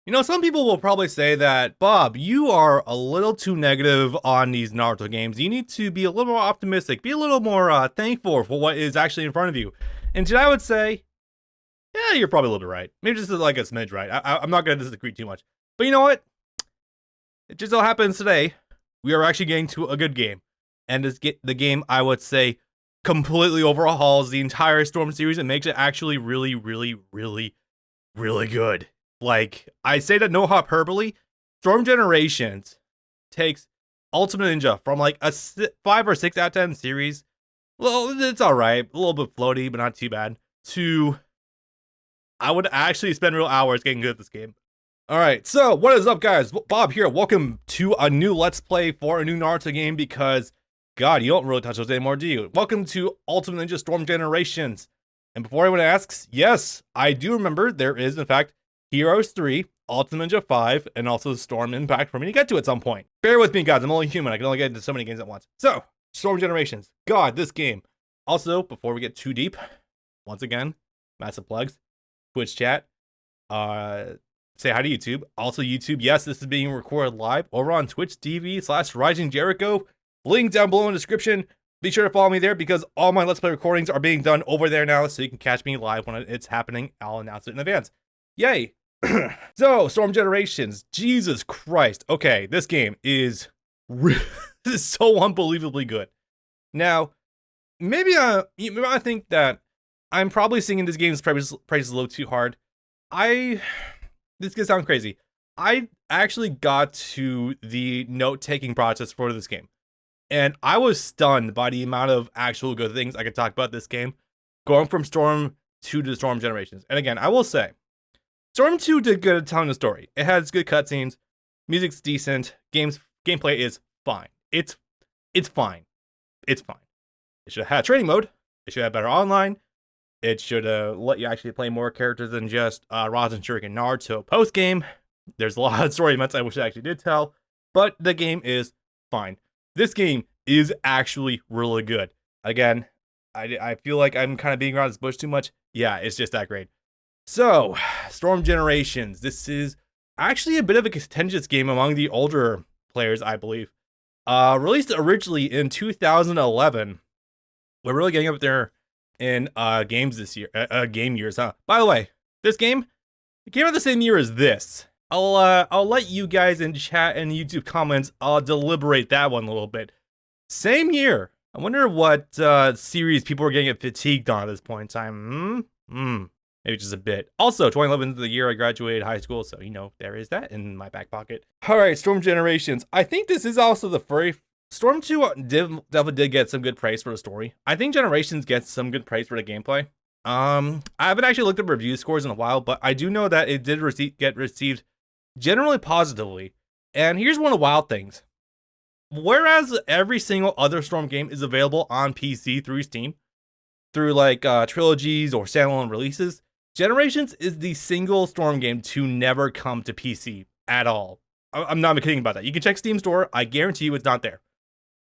You know, some people will probably say that, Bob, you are a little too negative on these Naruto games. You need to be a little more optimistic, be a little more thankful for what is actually in front of you. And today I would say, yeah, you're probably a little bit right. Maybe just like a smidge right. I'm not going to disagree too much. But you know what? It just so happens today, we are actually getting to a good game. And the game, I would say, completely overhauls the entire Storm series and makes it actually really, really, really, really good. Like, I say that no hyperbole. Storm Generations takes Ultimate Ninja from like a 5 or 6 out of 10 series. Well, it's alright. A little bit floaty, but not too bad. To, I would actually spend real hours getting good at this game. Alright, so what is up, guys? Bob here. Welcome to a new Let's Play for a new Naruto game because, God, you don't really touch those anymore, do you? Welcome to Ultimate Ninja Storm Generations. And before anyone asks, yes, I do remember there is, in fact, Heroes 3, Ultimate Ninja 5, and also Storm Impact for me to get to at some point. Bear with me, guys. I'm only human. I can only get into so many games at once. So, Storm Generations. God, this game. Also, before we get too deep, once again, massive plugs. Twitch chat. Say hi to YouTube. Also, YouTube, yes, this is being recorded live over on Twitch TV/Rising Jericho. Link down below in the description. Be sure to follow me there because all my Let's Play recordings are being done over there now, so you can catch me live when it's happening. I'll announce it in advance. Yay! So, Storm Generations. Jesus Christ. Okay, this game is so unbelievably good. Now, maybe I think that I'm probably singing this game's praises a little too hard. This could sound crazy. I actually got to the note-taking process for this game, and I was stunned by the amount of actual good things I could talk about this game, going from Storm 2 to Storm Generations. And again, I will say, Storm 2 did good at telling the story. It has good cutscenes, music's decent, gameplay is fine. It's fine. It's fine. It should have had training mode. It should have better online. It should let you actually play more characters than just Rasen, Shuriken, Naruto post-game. There's a lot of story events I wish I actually did tell, but the game is fine. This game is actually really good. Again, I feel like I'm kind of beating around this bush too much. Yeah, it's just that great. So, Storm Generations. This is actually a bit of a contentious game among the older players, I believe. Released originally in 2011. We're really getting up there in games this year, game years, huh? By the way, this game, it came out the same year as this. I'll let you guys in chat and YouTube comments deliberate that one a little bit. Same year. I wonder what series people are getting fatigued on at this point in time. Maybe just a bit. Also, 2011 is the year I graduated high school, so you know there is that in my back pocket. All right, Storm Generations. I think this is also the first. Storm 2 definitely did get some good praise for the story. I think Generations gets some good praise for the gameplay. I haven't actually looked at review scores in a while, but I do know that it did get received generally positively. And here's one of the wild things. Whereas every single other Storm game is available on PC through Steam, through like trilogies or standalone releases, Generations is the single Storm game to never come to PC at all. I'm not kidding about that. You can check Steam Store. I guarantee you it's not there.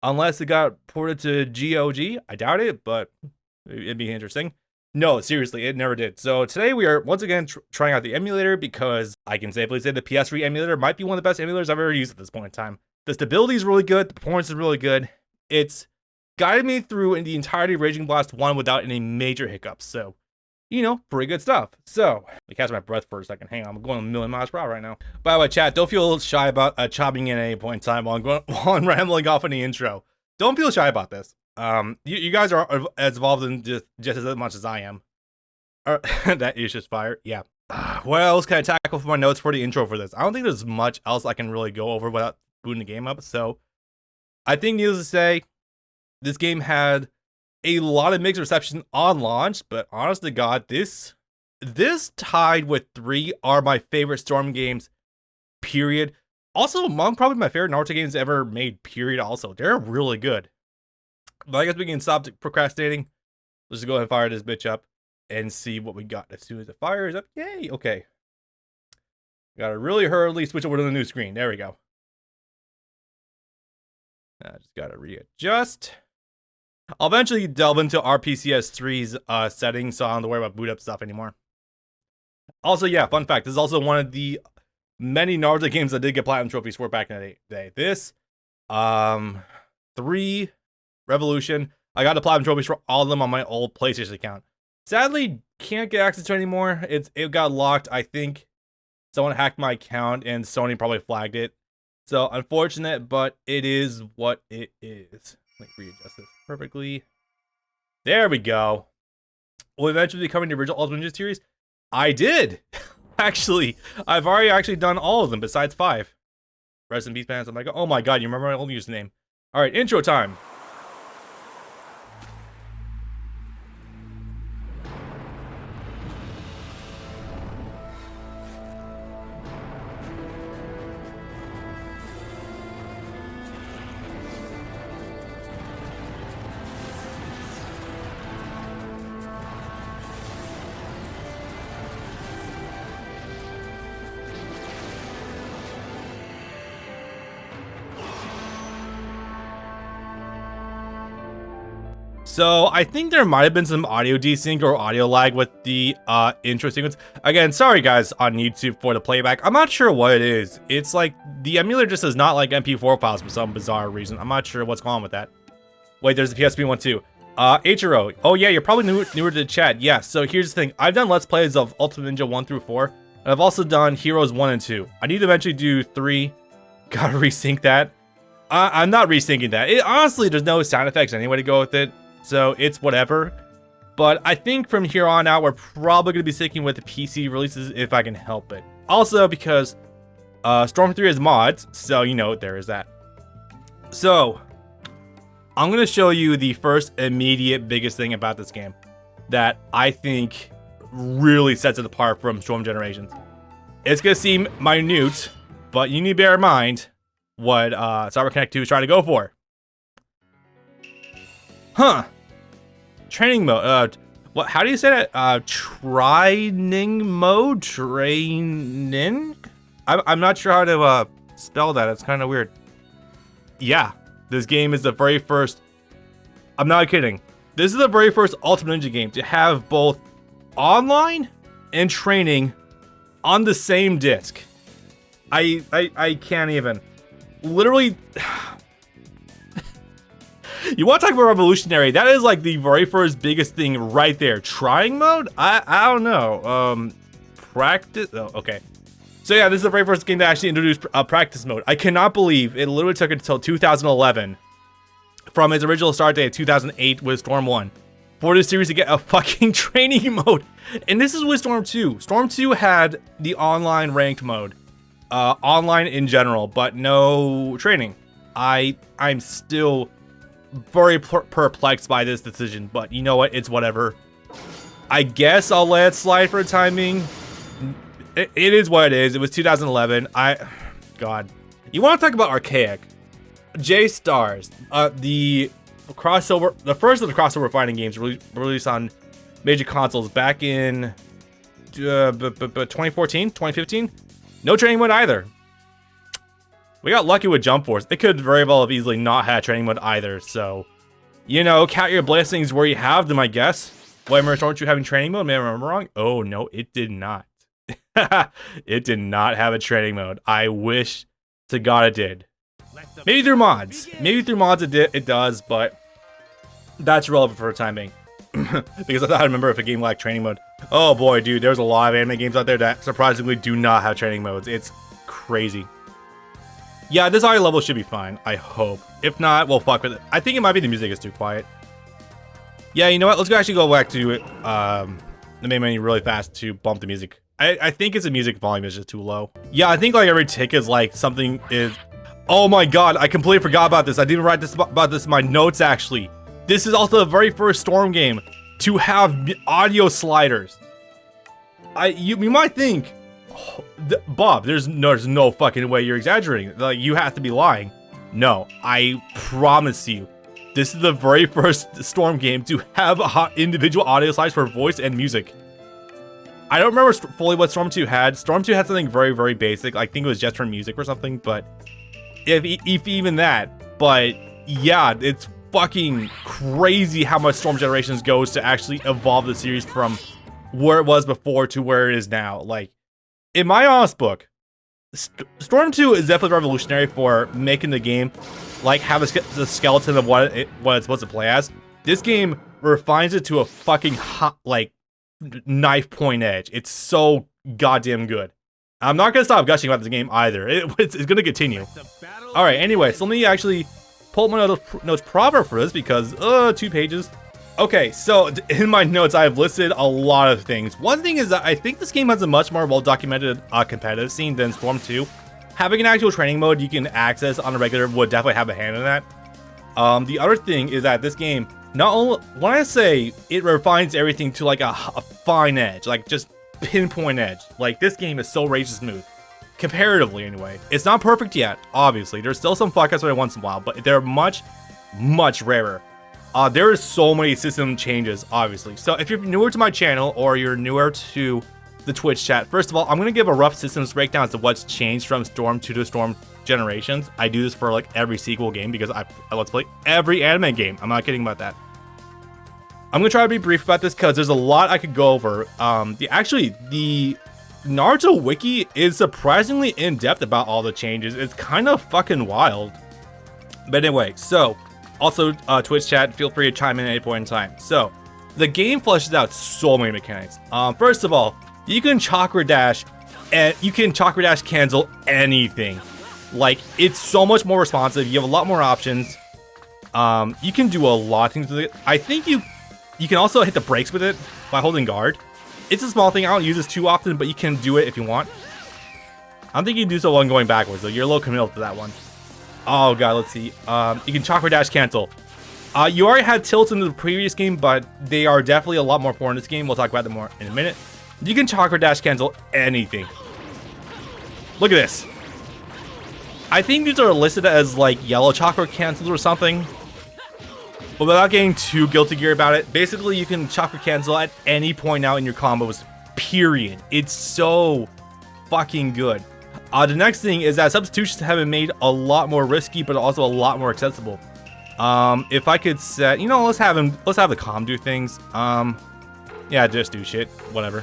Unless it got ported to GOG. I doubt it, but it'd be interesting. No, seriously, it never did. So today we are once again trying out the emulator because I can safely say the PS3 emulator might be one of the best emulators I've ever used at this point in time. The stability is really good. The performance is really good. It's guided me through in the entirety of Raging Blast 1 without any major hiccups. So, you know, pretty good stuff. So, let me catch my breath for a second. Hang on, I'm going a million miles per hour right now. By the way, chat, don't feel shy about chopping in at any point in time while I'm rambling off in the intro. Don't feel shy about this. You guys are as involved in just as much as I am. That is just fire. Yeah. What else can I tackle for my notes for the intro for this? I don't think there's much else I can really go over without booting the game up. So, I think needless to say, this game had a lot of mixed reception on launch, but honest to God, this tied with 3 are my favorite Storm games, period. Also, among probably my favorite Naruto games ever made, period, also. They're really good. But I guess we can stop procrastinating. Let's just go ahead and fire this bitch up and see what we got as soon as it fires up. Yay, okay. Gotta really hurriedly switch over to the new screen. There we go. I just gotta readjust. I'll eventually delve into RPCS 3's settings, so I don't have to worry about boot up stuff anymore. Also, yeah, fun fact, this is also one of the many Naruto games that did get platinum trophies for back in the day. This, 3, Revolution. I got the platinum trophies for all of them on my old PlayStation account. Sadly, can't get access to it anymore. It got locked. I think someone hacked my account and Sony probably flagged it. So unfortunate, but it is what it is. Let me readjust this perfectly. There we go. Will eventually becoming the original Ultimate Ninja series? I did. Actually, I've already actually done all of them besides 5. Rest in peace, fans. I'm like, oh my god, you remember my old username. Alright, intro time. So I think there might have been some audio desync or audio lag with the intro sequence. Again, sorry guys on YouTube for the playback. I'm not sure what it is. It's like the emulator just does not like MP4 files for some bizarre reason. I'm not sure what's going on with that. Wait, there's the PSP one too. Ichiro. Oh yeah, you're probably newer to the chat. Yeah, so here's the thing. I've done Let's Plays of Ultimate Ninja 1 through 4. And I've also done Heroes 1 and 2. I need to eventually do 3. Gotta resync that. I'm not resyncing that. Honestly, there's no sound effects anyway to go with it. So it's whatever. But I think from here on out, we're probably going to be sticking with the PC releases if I can help it. Also because Storm 3 has mods, so you know, there is that. So I'm going to show you the first immediate biggest thing about this game that I think really sets it apart from Storm Generations. It's going to seem minute, but you need to bear in mind what Cyber Connect 2 is trying to go for. Huh. Training mode. What? How do you say that? Training mode? Training? I'm not sure how to spell that. It's kind of weird. Yeah. This game is the very first... I'm not kidding. This is the very first Ultimate Ninja game to have both online and training on the same disc. I can't even. Literally... You want to talk about revolutionary? That is like the very first biggest thing right there. Trying mode? I don't know. Practice? Oh, okay. So yeah, this is the very first game that actually introduced practice mode. I cannot believe it literally took until 2011 from its original start date of 2008 with Storm 1 for this series to get a fucking training mode. And this is with Storm 2. Storm 2 had the online ranked mode. Online in general, but no training. I'm still very perplexed by this decision, but you know what? It's whatever. I guess I'll let it slide for a timing. It is what it is. It was 2011. God. You want to talk about archaic? J-Stars, the crossover, the first of the crossover fighting games released on major consoles back in 2014, 2015. No training mode either. We got lucky with Jump Force. It could very well have easily not had training mode either, so... You know, count your blessings where you have them, I guess. Wait, aren't you having training mode? Maybe I'm wrong? Oh, no, it did not. It did not have a training mode. I wish to God it did. Maybe through mods. Maybe through mods it does, but... That's relevant for the time being. Because I thought I remember if a game lacked training mode. Oh boy, dude, there's a lot of anime games out there that surprisingly do not have training modes. It's crazy. Yeah, this audio level should be fine, I hope. If not, well, fuck with it. I think it might be the music is too quiet. Yeah, you know what? Let's actually go back to the main menu really fast to bump the music. I think it's the music volume is just too low. Yeah, I think like every tick is like something is... Oh my god, I completely forgot about this. I didn't write about this in my notes, actually. This is also the very first Storm game to have audio sliders. You might think... Bob, there's no fucking way you're exaggerating. Like, you have to be lying. No, I promise you, this is the very first Storm game to have individual audio slides for voice and music. I don't remember fully what Storm 2 had. Storm 2 had something very, very basic. I think it was just for music or something, but if even that. But yeah, it's fucking crazy how much Storm Generations goes to actually evolve the series from where it was before to where it is now. Like, in my honest book, Storm 2 is definitely revolutionary for making the game like have the skeleton of what it's supposed to play as. This game refines it to a fucking hot, like, knife point edge. It's so goddamn good. I'm not gonna stop gushing about this game either. It's gonna continue. All right. Anyway, so let me actually pull up my notes proper for this because 2 pages. Okay, so in my notes, I have listed a lot of things. One thing is that I think this game has a much more well-documented competitive scene than Storm 2. Having an actual training mode you can access on a regular would definitely have a hand in that. The other thing is that this game, not only, when I say it refines everything to like a fine edge, like just pinpoint edge, like this game is so razor smooth. Comparatively anyway. It's not perfect yet, obviously. There's still some fuck ups every once in a while, but they're much, much rarer. There are so many system changes, obviously. So if you're newer to my channel or you're newer to the Twitch chat, first of all, I'm going to give a rough systems breakdown as to what's changed from Storm 2 to Storm Generations. I do this for like every sequel game because I let's play every anime game. I'm not kidding about that. I'm going to try to be brief about this because there's a lot I could go over. The Naruto wiki is surprisingly in-depth about all the changes. It's kind of fucking wild. But anyway, so also Twitch chat, feel free to chime in at any point in time. So the game fleshes out so many mechanics. First of all, you can chakra dash and you can chakra dash cancel anything. Like, it's so much more responsive. You have a lot more options. You can do a lot of things with it. I think you can also hit the brakes with it by holding guard. It's a small thing. I don't use this too often, but you can do it if you want. I don't think you can do so while going backwards, though. You're a little committal to that one. Oh god, let's see. You can chakra dash cancel. You already had tilts in the previous game, but they are definitely a lot more important in this game. We'll talk about them more in a minute. You can chakra dash cancel anything. Look at this. I think these are listed as like yellow chakra cancels or something. But without getting too guilty gear about it, basically you can chakra cancel at any point now in your combos, period. It's so fucking good. The next thing is that substitutions have been made a lot more risky, but also a lot more accessible. If I could set, let's have the comm do things. Yeah, just do shit, whatever.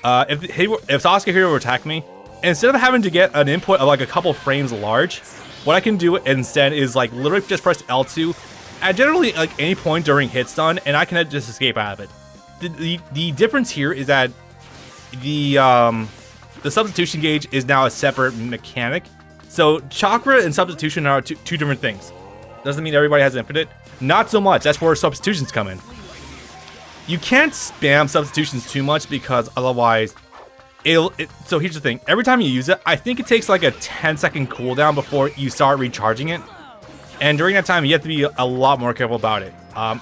If Sasuke here will attack me, instead of having to get an input of like a couple frames large, what I can do instead is like literally just press L2 at generally like any point during hit stun, and I can just escape out of it. The difference here is that the substitution gauge is now a separate mechanic. So chakra and substitution are two different things. Doesn't mean everybody has infinite. Not so much. That's where substitutions come in. You can't spam substitutions too much because otherwise so here's the thing. Every time you use it, I think it takes like a 10-second cooldown before you start recharging it. And during that time, you have to be a lot more careful about it.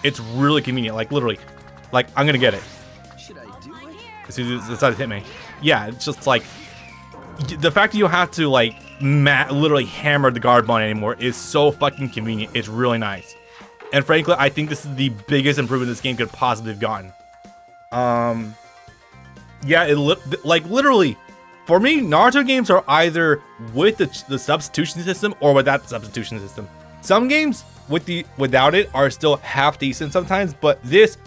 It's really convenient. Like literally, like I'm gonna get it. Should I do it? As soon as it decided to hit me. Yeah, it's just like the fact that you don't have to like literally hammer the guard button anymore is so fucking convenient. It's really nice. And frankly, I think this is the biggest improvement this game could possibly have gotten. Yeah, like literally, for me, Naruto games are either with the substitution system or without the substitution system. Some games without it are still half decent sometimes, but this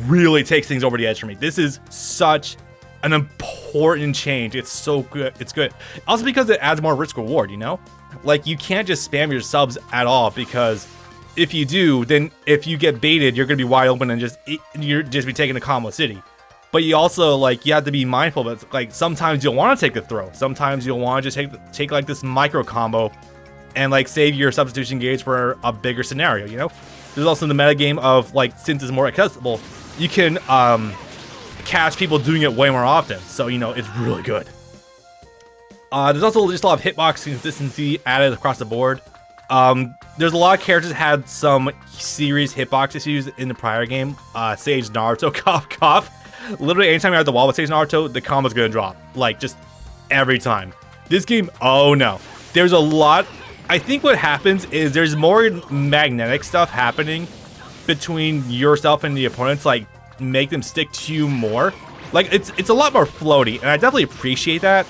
really takes things over the edge for me. This is such an important change. It's so good. It's good. Also because it adds more risk reward, Like you can't just spam your subs at all, because if you do, then if you get baited, you're gonna be wide open and you're just be taking a combo city. But you also you have to be mindful that like sometimes you'll want to take the throw. Sometimes you'll want to just take like this micro combo and like save your substitution gauge for a bigger scenario, There's also the meta game of like, since it's more accessible, you can catch people doing it way more often. So, it's really good. There's also just a lot of hitbox consistency added across the board. There's a lot of characters that had some serious hitbox issues in the prior game. Sage Naruto, cough, cough. Literally, anytime you're at the wall with Sage Naruto, the combo's gonna drop. Like, just every time. This game, oh no. There's a lot. I think what happens is there's more magnetic stuff happening between yourself and the opponents, like, make them stick to you more. Like, it's a lot more floaty, and I definitely appreciate that,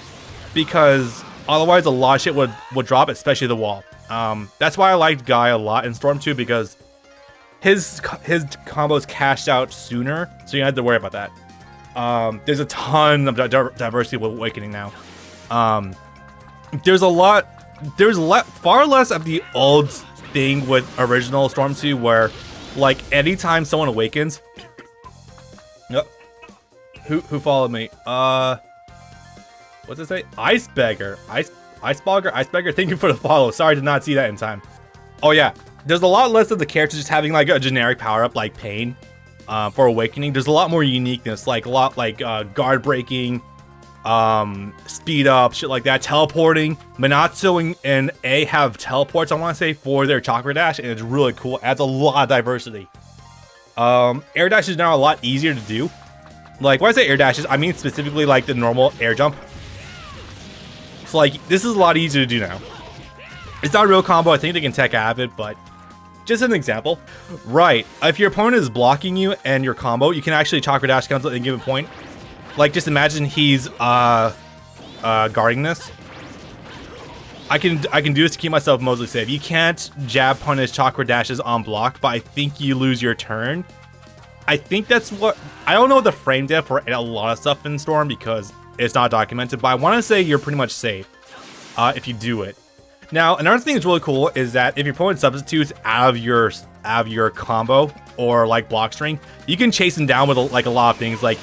because otherwise a lot of shit would drop, especially the wall. That's why I liked Guy a lot in Storm 2, because his combos cashed out sooner, so you don't have to worry about that. There's a ton of diversity with Awakening now. there's far less of the old thing with original Storm 2 where, like, anytime someone awakens, who followed me? What's it say? Icebagger, Icebagger. Thank you for the follow. Sorry, I did not see that in time. Oh yeah, there's a lot less of the characters just having like a generic power up like Pain for awakening. There's a lot more uniqueness, like a lot like guard breaking, speed up, shit like that, teleporting. Minato and A have teleports, I want to say, for their chakra dash, and it's really cool. It adds a lot of diversity. Air dash is now a lot easier to do. Like, when I say air dashes, I mean specifically like the normal air jump. So like, this is a lot easier to do now. It's not a real combo, I think they can tech out of it, but just an example. Right, if your opponent is blocking you and your combo, you can actually chakra dash cancel at a given point. Like, just imagine he's guarding this. I can do this to keep myself mostly safe. You can't jab punish chakra dashes on block, but I think you lose your turn. I think that's what, I don't know the frame depth for a lot of stuff in Storm because it's not documented, but I want to say you're pretty much safe if you do it. Now, another thing that's really cool is that if your opponent substitutes out of your combo or like block string, you can chase him down with like a lot of things. Like,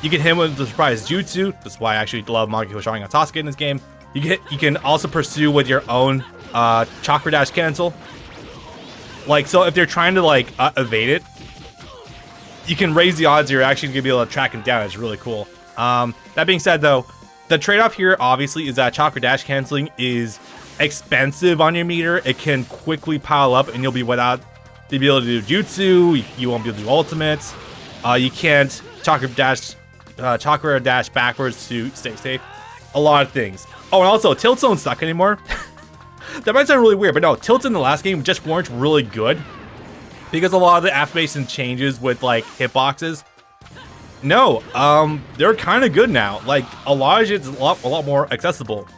you can hit him with the surprise jutsu. That's why I actually love Mangekyo Sharingan Sasuke in this game. You can also pursue with your own chakra dash cancel. Like, so if they're trying to like evade it, you can raise the odds you're actually gonna be able to track him down. It's really cool. That being said, though, the trade-off here obviously is that chakra dash canceling is expensive on your meter. It can quickly pile up, and you'll be without the ability to do jutsu. You won't be able to do ultimates. You can't chakra dash backwards to stay safe. A lot of things. Oh, and also, tilts don't suck anymore. That might sound really weird, but no, tilts in the last game just weren't really good because a lot of the affirmation changes with like hitboxes. No, they're kind of good now. Like, a lot of it's a lot more accessible.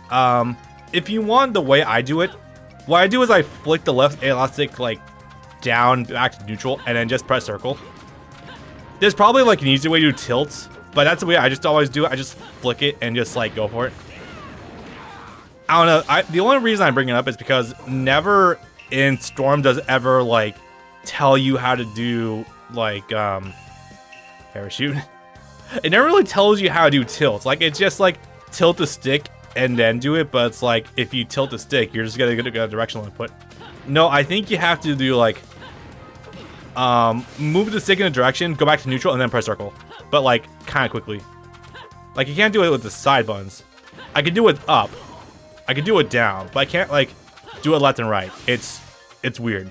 If you want the way I do it, what I do is I flick the left analog stick like down back to neutral and then just press circle. There's probably like an easier way to do tilts, but that's the way I just always do it. I just flick it and just like go for it. I don't know. The only reason I bring it up is because never in Storm does ever like tell you how to do like parachute. It never really tells you how to do tilts. Like, it's just like tilt the stick and then do it, but it's like if you tilt the stick, you're just gonna get a directional input. No, I think you have to do like move the stick in a direction, go back to neutral, and then press circle. But like kind of quickly. Like, you can't do it with the side buttons. I can do it up. I can do it down, but I can't like do it left and right. It's weird.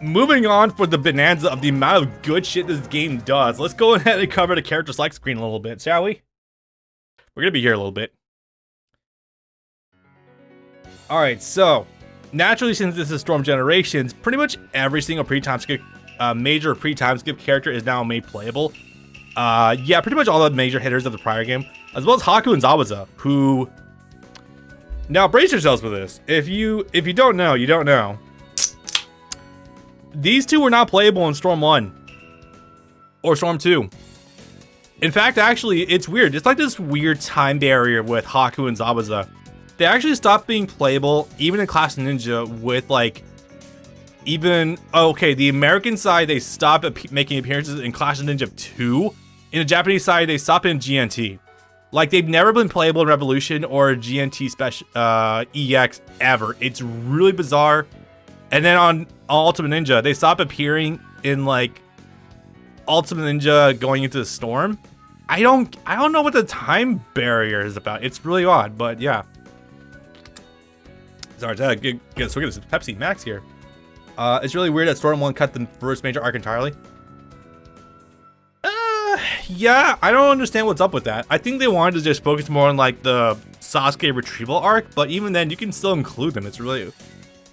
Moving on for the bonanza of the amount of good shit this game does, let's go ahead and cover the character select screen a little bit, shall we? We're gonna be here a little bit. Alright, so naturally, since this is Storm Generations, pretty much every single pre-time skip, major pre-time skip character is now made playable. Yeah, pretty much all the major hitters of the prior game, as well as Haku and Zabuza, who... Now, brace yourselves for this. If you don't know, you don't know. These two were not playable in Storm 1 or Storm 2. In fact, actually, it's weird. It's like this weird time barrier with Haku and Zabuza. They actually stopped being playable even in Clash Ninja with like okay, the American side, they stopped making appearances in Clash Ninja 2. In the Japanese side, they stopped in GNT. Like, they've never been playable in Revolution or GNT Special EX ever. It's really bizarre. And then on Ultimate Ninja, they stopped appearing in like Ultimate Ninja going into the Storm. I don't know what the time barrier is about. It's really odd, but yeah. Sorry, so look at this Pepsi Max here. It's really weird that Storm 1 cut the first major arc entirely. Yeah, I don't understand what's up with that. I think they wanted to just focus more on like the Sasuke retrieval arc, but even then, you can still include them. It's really,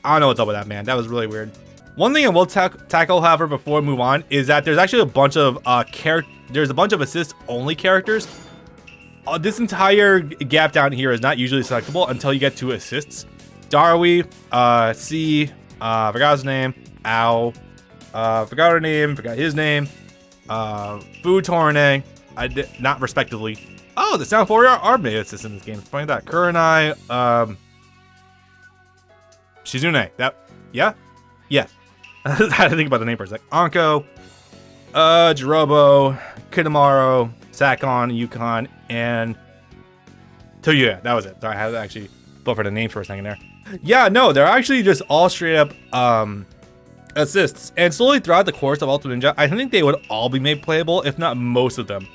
I don't know what's up with that, man. That was really weird. One thing I will tackle, however, before we move on, is that there's actually a bunch of there's a bunch of assist-only characters. This entire gap down here is not usually selectable until you get to assists. Darui, C, forgot his name, Ow, forgot her name, forgot his name, Fu Torne, I did not respectively. Oh, the Sound Warrior are made assist in this game. Funny that. Kurenai, Shizune. Yeah. I had to think about the name for a sec. Anko, Jirobo, Kitamaro, Sakon, Yukon, and Toyuya. That was it. Sorry, I had to actually go for the names for a second there. Yeah, no, they're actually just all straight up assists. And slowly throughout the course of Ultimate Ninja, I think they would all be made playable, if not most of them.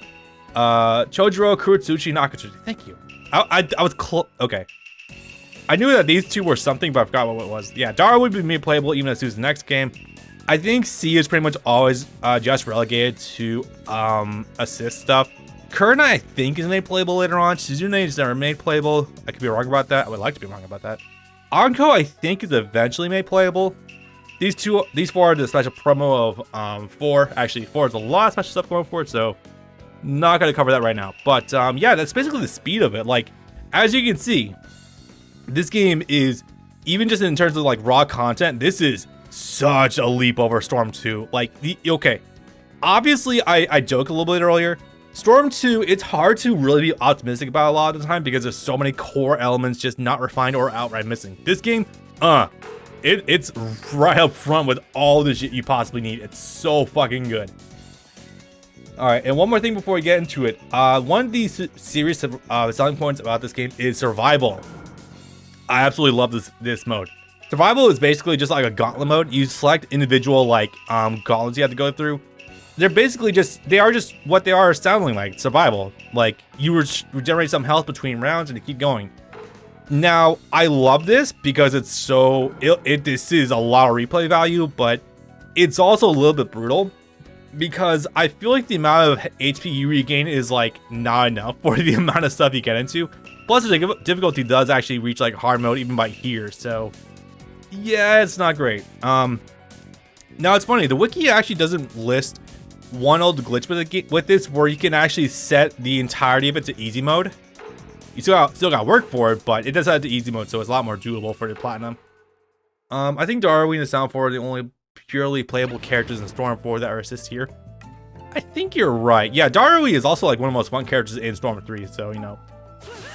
Chojuro, Kurotsuchi, Nakatsuchi. Thank you. I was okay. I knew that these two were something, but I forgot what it was. Yeah, Dara would be made playable even as soon as the next game. I think C is pretty much always just relegated to assist stuff. Kurna, I think, is made playable later on. Shizune is never made playable. I could be wrong about that. I would like to be wrong about that. Anko, I think, is eventually made playable. These four are the special promo of 4. Actually, 4 is a lot of special stuff going for it, so not gonna cover that right now. But yeah, that's basically the speed of it. Like, as you can see, this game is, even just in terms of like raw content, this is such a leap over Storm 2. Like, okay, obviously I joked a little bit earlier. Storm 2, it's hard to really be optimistic about a lot of the time because there's so many core elements just not refined or outright missing. This game, it's right up front with all the shit you possibly need. It's so fucking good. All right, and one more thing before we get into it. One of these serious selling points about this game is survival. I absolutely love this mode. Survival is basically just like a gauntlet mode. You select individual like gauntlets you have to go through. They're basically they are just what they are sounding like, survival. Like, you regenerate some health between rounds and you keep going. Now, I love this because it's so, this is a lot of replay value, but it's also a little bit brutal because I feel like the amount of HP you regain is like not enough for the amount of stuff you get into. Plus, the difficulty does actually reach like hard mode even by here, so yeah, it's not great. Now it's funny, the wiki actually doesn't list one old glitch with this where you can actually set the entirety of it to easy mode. You still got work for it, but it does have the easy mode, so it's a lot more doable for the platinum. I think Darwin and Sound 4 are the only purely playable characters in Storm 4 that are assist here. I think you're right. Yeah, Darui is also like one of the most fun characters in Storm 3, so, you know,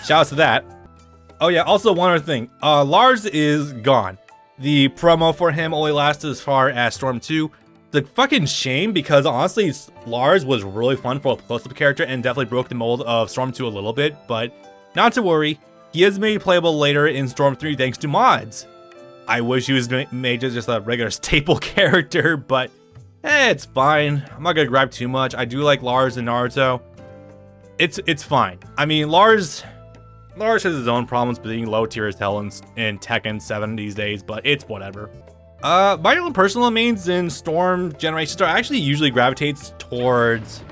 shouts to that. Oh yeah, also one other thing. Lars is gone. The promo for him only lasted as far as Storm 2. The fucking shame, because honestly, Lars was really fun for a close-up character and definitely broke the mold of Storm 2 a little bit, but not to worry. He is made playable later in Storm 3 thanks to mods. I wish he was made just a regular staple character, but it's fine. I'm not gonna grab too much. I do like Lars and Naruto. It's fine. I mean, Lars has his own problems being low tier as hell in Tekken 7 these days, but it's whatever. My own personal mains in Storm Generation Star actually usually gravitates towards.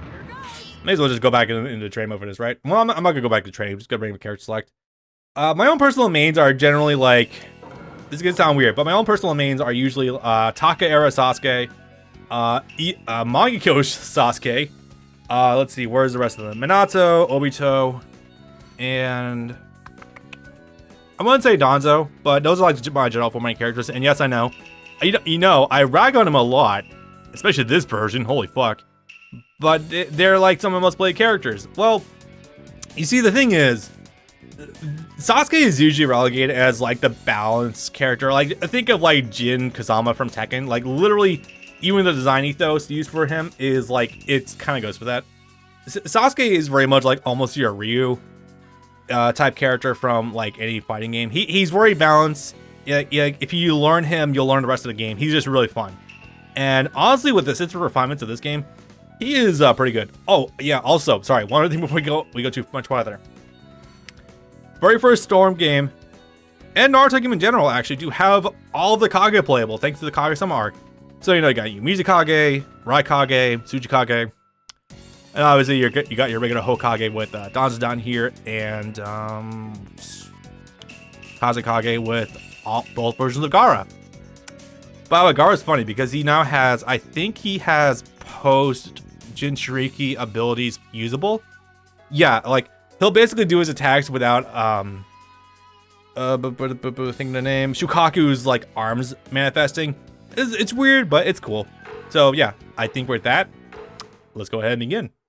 May as well just go back into trade mode for this, right? Well, I'm not gonna go back to trade. I'm just gonna bring the character select. My own personal mains are generally like, this is gonna sound weird, but my own personal mains are usually Taka era Sasuke, Mangekyo Sasuke. Let's see, where's the rest of them? Minato, Obito, and I wouldn't say Danzo, but those are like my general formatting characters. And yes, I know, you know, I rag on them a lot, especially this version. Holy fuck! But they're like some of the most played characters. Well, you see, the thing is, Sasuke is usually relegated as like the balanced character. Like, think of like Jin Kazama from Tekken. Like, literally, even the design ethos used for him is like, it kind of goes for that. Sasuke is very much like almost your Ryu type character from like any fighting game. He's very balanced. Yeah, if you learn him, you'll learn the rest of the game. He's just really fun. And honestly, with the system refinements of this game, he is pretty good. Oh yeah, also, sorry, one other thing before we go too much farther. Very first Storm game, and Naruto game in general, actually, do have all the Kage playable, thanks to the Kage-sama arc. So, you know, you got Yumizu Kage, Raikage, Tsujikage, and obviously you got your regular Hokage with Danzo down here, and Kazekage with both versions of Gaara. By the way, Gaara's funny because he now has, I think he has post Jinchuriki abilities usable. Yeah, like, he'll basically do his attacks without thinking the name, Shukaku's like arms manifesting. It's weird, but it's cool. So yeah, I think with that, let's go ahead and begin.